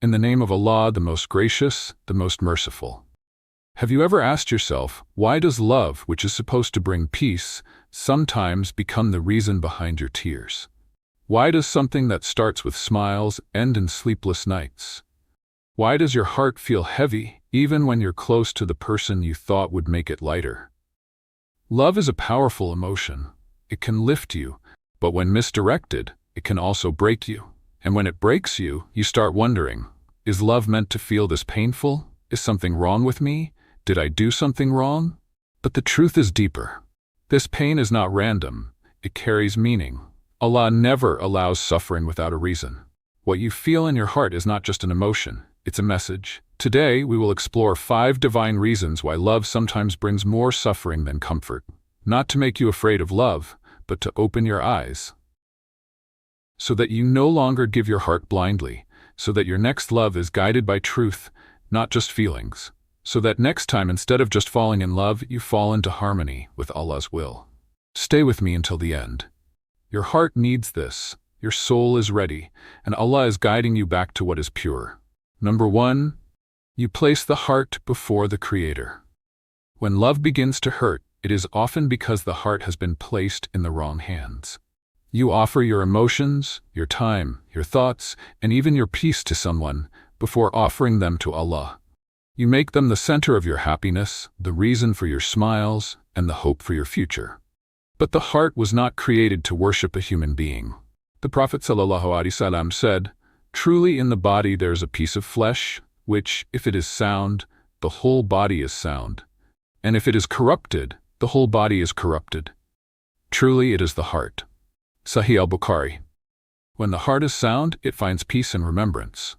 In the name of Allah, the most gracious, the most merciful. Have you ever asked yourself, why does love, which is supposed to bring peace, sometimes become the reason behind your tears? Why does something that starts with smiles end in sleepless nights? Why does your heart feel heavy, even when you're close to the person you thought would make it lighter? Love is a powerful emotion. It can lift you, but when misdirected, it can also break you. And when it breaks you, you start wondering, is love meant to feel this painful? Is something wrong with me? Did I do something wrong? But the truth is deeper. This pain is not random. It carries meaning. Allah never allows suffering without a reason. What you feel in your heart is not just an emotion. It's a message. Today, we will explore 5 divine reasons why love sometimes brings more suffering than comfort. Not to make you afraid of love, but to open your eyes. So that you no longer give your heart blindly. So that your next love is guided by truth, not just feelings. So that next time, instead of just falling in love, you fall into harmony with Allah's will. Stay with me until the end. Your heart needs this. Your soul is ready, and Allah is guiding you back to what is pure. Number 1, you place the heart before the Creator. When love begins to hurt, it is often because the heart has been placed in the wrong hands. You offer your emotions, your time, your thoughts, and even your peace to someone before offering them to Allah. You make them the center of your happiness, the reason for your smiles, and the hope for your future. But the heart was not created to worship a human being. The Prophet ﷺ said, "Truly in the body there is a piece of flesh, which, if it is sound, the whole body is sound. And if it is corrupted, the whole body is corrupted. Truly it is the heart." Sahih al-Bukhari. When the heart is sound, it finds peace and remembrance.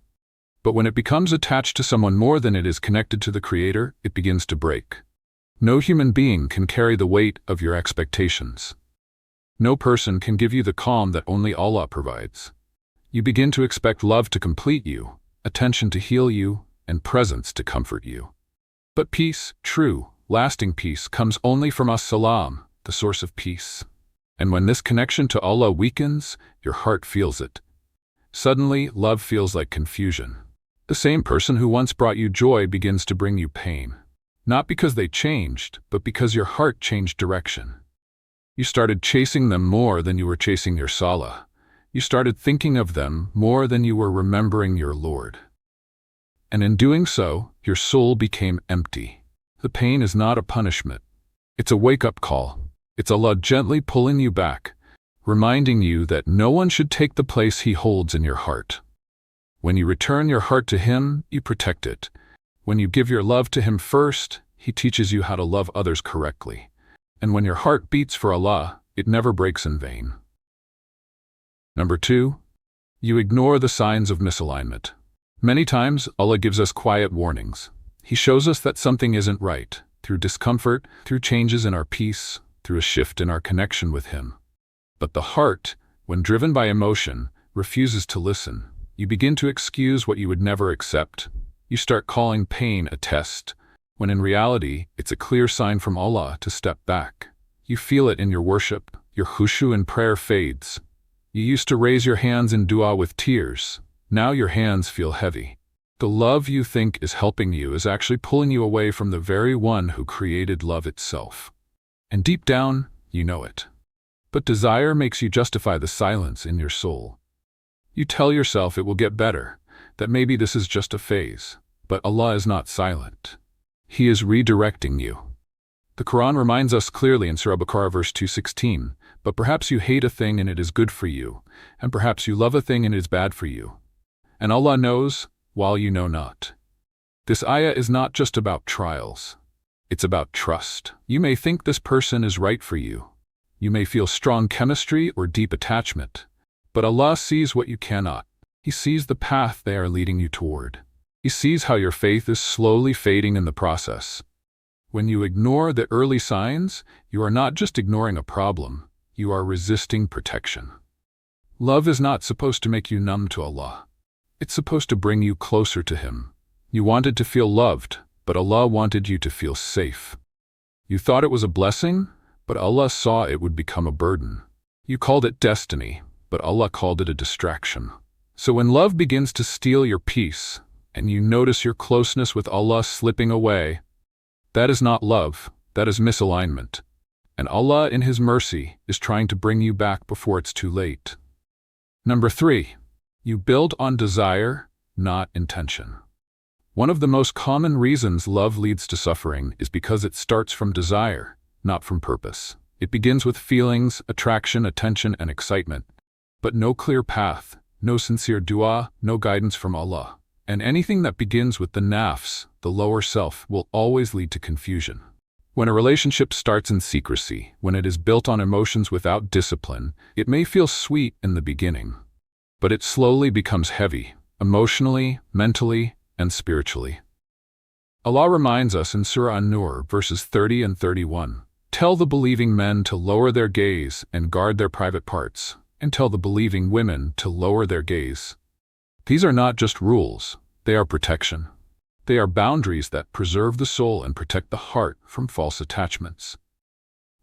But when it becomes attached to someone more than it is connected to the Creator, it begins to break. No human being can carry the weight of your expectations. No person can give you the calm that only Allah provides. You begin to expect love to complete you, attention to heal you, and presence to comfort you. But peace, true, lasting peace, comes only from As-Salam, the source of peace. And when this connection to Allah weakens, your heart feels it. Suddenly, love feels like confusion. The same person who once brought you joy begins to bring you pain. Not because they changed, but because your heart changed direction. You started chasing them more than you were chasing your salah. You started thinking of them more than you were remembering your Lord. And in doing so, your soul became empty. The pain is not a punishment. It's a wake-up call. It's Allah gently pulling you back, reminding you that no one should take the place He holds in your heart. When you return your heart to Him, you protect it. When you give your love to Him first, He teaches you how to love others correctly. And when your heart beats for Allah, it never breaks in vain. Number 2, you ignore the signs of misalignment. Many times, Allah gives us quiet warnings. He shows us that something isn't right, through discomfort, through changes in our peace, through a shift in our connection with Him. But the heart, when driven by emotion, refuses to listen. You begin to excuse what you would never accept. You start calling pain a test, when in reality, it's a clear sign from Allah to step back. You feel it in your worship. Your khushu in prayer fades. You used to raise your hands in dua with tears. Now your hands feel heavy. The love you think is helping you is actually pulling you away from the very one who created love itself. And deep down, you know it. But desire makes you justify the silence in your soul. You tell yourself it will get better, that maybe this is just a phase. But Allah is not silent. He is redirecting you. The Qur'an reminds us clearly in Surah Baqarah verse 216, "But perhaps you hate a thing and it is good for you, and perhaps you love a thing and it is bad for you. And Allah knows, while you know not." This ayah is not just about trials. It's about trust. You may think this person is right for you. You may feel strong chemistry or deep attachment. But Allah sees what you cannot. He sees the path they are leading you toward. He sees how your faith is slowly fading in the process. When you ignore the early signs, you are not just ignoring a problem, you are resisting protection. Love is not supposed to make you numb to Allah. It's supposed to bring you closer to Him. You wanted to feel loved, but Allah wanted you to feel safe. You thought it was a blessing, but Allah saw it would become a burden. You called it destiny, but Allah called it a distraction. So when love begins to steal your peace, and you notice your closeness with Allah slipping away, that is not love, that is misalignment. And Allah, in His mercy, is trying to bring you back before it's too late. Number 3, you build on desire, not intention. One of the most common reasons love leads to suffering is because it starts from desire, not from purpose. It begins with feelings, attraction, attention, and excitement, but no clear path, no sincere dua, no guidance from Allah. And anything that begins with the nafs, the lower self, will always lead to confusion. When a relationship starts in secrecy, when it is built on emotions without discipline, it may feel sweet in the beginning, but it slowly becomes heavy, emotionally, mentally, and spiritually. Allah reminds us in Surah An-Nur, verses 30 and 31, "Tell the believing men to lower their gaze and guard their private parts, and tell the believing women to lower their gaze." These are not just rules, they are protection. They are boundaries that preserve the soul and protect the heart from false attachments.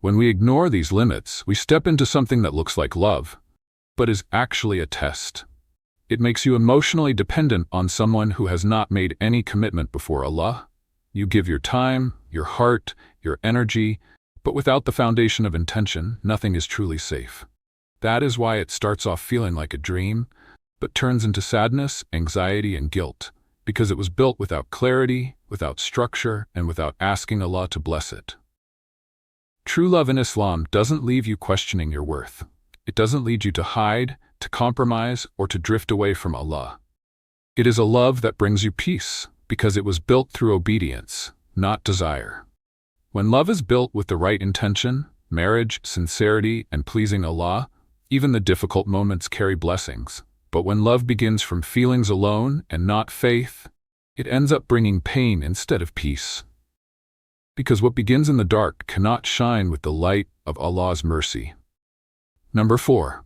When we ignore these limits, we step into something that looks like love, but is actually a test. It makes you emotionally dependent on someone who has not made any commitment before Allah. You give your time, your heart, your energy, but without the foundation of intention, nothing is truly safe. That is why it starts off feeling like a dream, but turns into sadness, anxiety, and guilt, because it was built without clarity, without structure, and without asking Allah to bless it. True love in Islam doesn't leave you questioning your worth. It doesn't lead you to hide, to compromise, or to drift away from Allah. It is a love that brings you peace, because it was built through obedience, not desire. When love is built with the right intention, marriage, sincerity, and pleasing Allah, even the difficult moments carry blessings. But when love begins from feelings alone and not faith, it ends up bringing pain instead of peace. Because what begins in the dark cannot shine with the light of Allah's mercy. Number 4,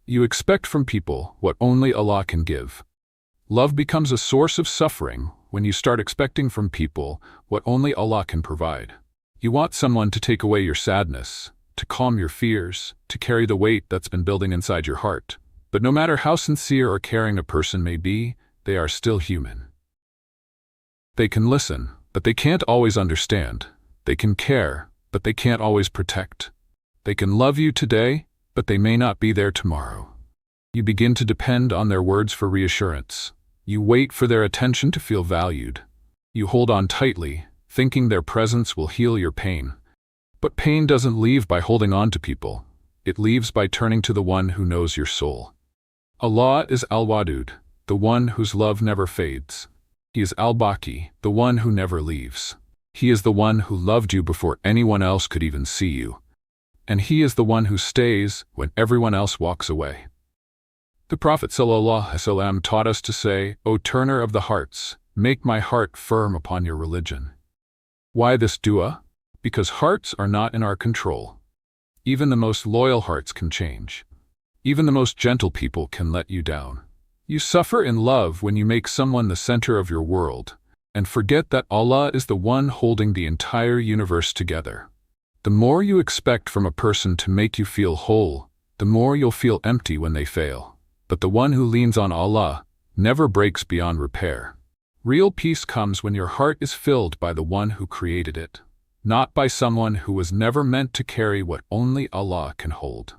you expect from people what only Allah can give. Love becomes a source of suffering when you start expecting from people what only Allah can provide. You want someone to take away your sadness, to calm your fears, to carry the weight that's been building inside your heart. But no matter how sincere or caring a person may be, they are still human. They can listen, but they can't always understand. They can care, but they can't always protect. They can love you today, but they may not be there tomorrow. You begin to depend on their words for reassurance. You wait for their attention to feel valued. You hold on tightly, thinking their presence will heal your pain. But pain doesn't leave by holding on to people. It leaves by turning to the one who knows your soul. Allah is Al-Wadud, the one whose love never fades. He is Al-Baqi, the one who never leaves. He is the one who loved you before anyone else could even see you. And He is the one who stays when everyone else walks away. The Prophet ﷺ taught us to say, "O turner of the hearts, make my heart firm upon your religion." Why this dua? Because hearts are not in our control. Even the most loyal hearts can change. Even the most gentle people can let you down. You suffer in love when you make someone the center of your world, and forget that Allah is the one holding the entire universe together. The more you expect from a person to make you feel whole, the more you'll feel empty when they fail. But the one who leans on Allah never breaks beyond repair. Real peace comes when your heart is filled by the one who created it, not by someone who was never meant to carry what only Allah can hold.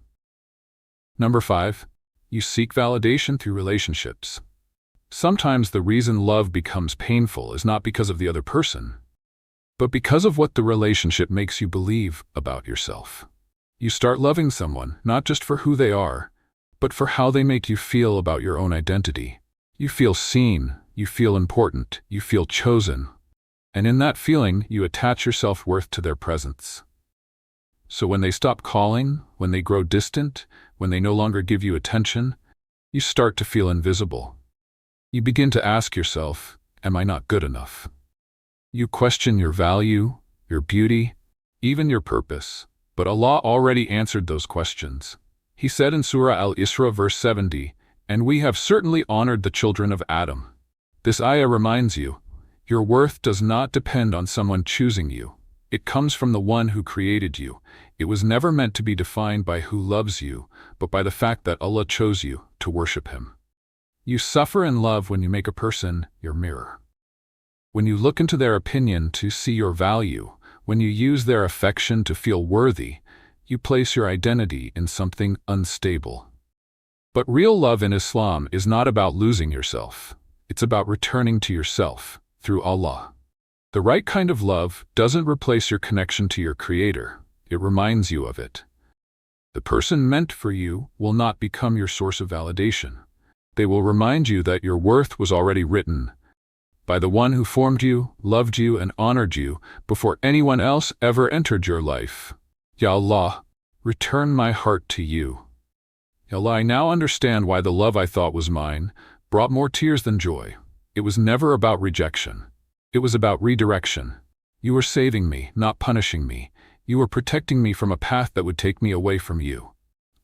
Number 5, you seek validation through relationships. Sometimes the reason love becomes painful is not because of the other person, but because of what the relationship makes you believe about yourself. You start loving someone not just for who they are, but for how they make you feel about your own identity. You feel seen, you feel important, you feel chosen, and in that feeling you attach your self-worth to their presence. So when they stop calling, when they grow distant, when they no longer give you attention, you start to feel invisible. You begin to ask yourself, am I not good enough? You question your value, your beauty, even your purpose. But Allah already answered those questions. He said in Surah Al-Isra verse 70, "And we have certainly honored the children of Adam." This ayah reminds you, your worth does not depend on someone choosing you. It comes from the one who created you. It was never meant to be defined by who loves you, but by the fact that Allah chose you to worship Him. You suffer in love when you make a person your mirror. When you look into their opinion to see your value, when you use their affection to feel worthy, you place your identity in something unstable. But real love in Islam is not about losing yourself. It's about returning to yourself through Allah. The right kind of love doesn't replace your connection to your Creator. It reminds you of it. The person meant for you will not become your source of validation. They will remind you that your worth was already written by the one who formed you, loved you, and honored you before anyone else ever entered your life. Ya Allah, return my heart to you. Ya Allah, I now understand why the love I thought was mine brought more tears than joy. It was never about rejection. It was about redirection. You were saving me, not punishing me. You were protecting me from a path that would take me away from you.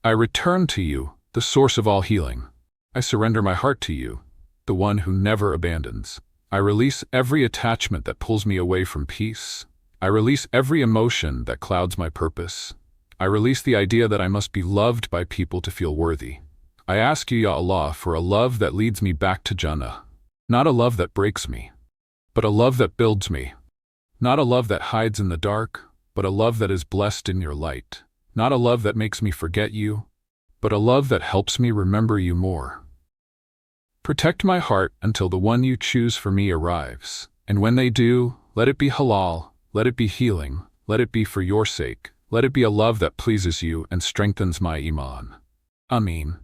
I return to you, the source of all healing. I surrender my heart to you, the one who never abandons. I release every attachment that pulls me away from peace. I release every emotion that clouds my purpose. I release the idea that I must be loved by people to feel worthy. I ask you, Ya Allah, for a love that leads me back to Jannah. Not a love that breaks me, but a love that builds me. Not a love that hides in the dark, but a love that is blessed in your light. Not a love that makes me forget you, but a love that helps me remember you more. Protect my heart until the one you choose for me arrives. And when they do, let it be halal, let it be healing, let it be for your sake, let it be a love that pleases you and strengthens my iman. Ameen.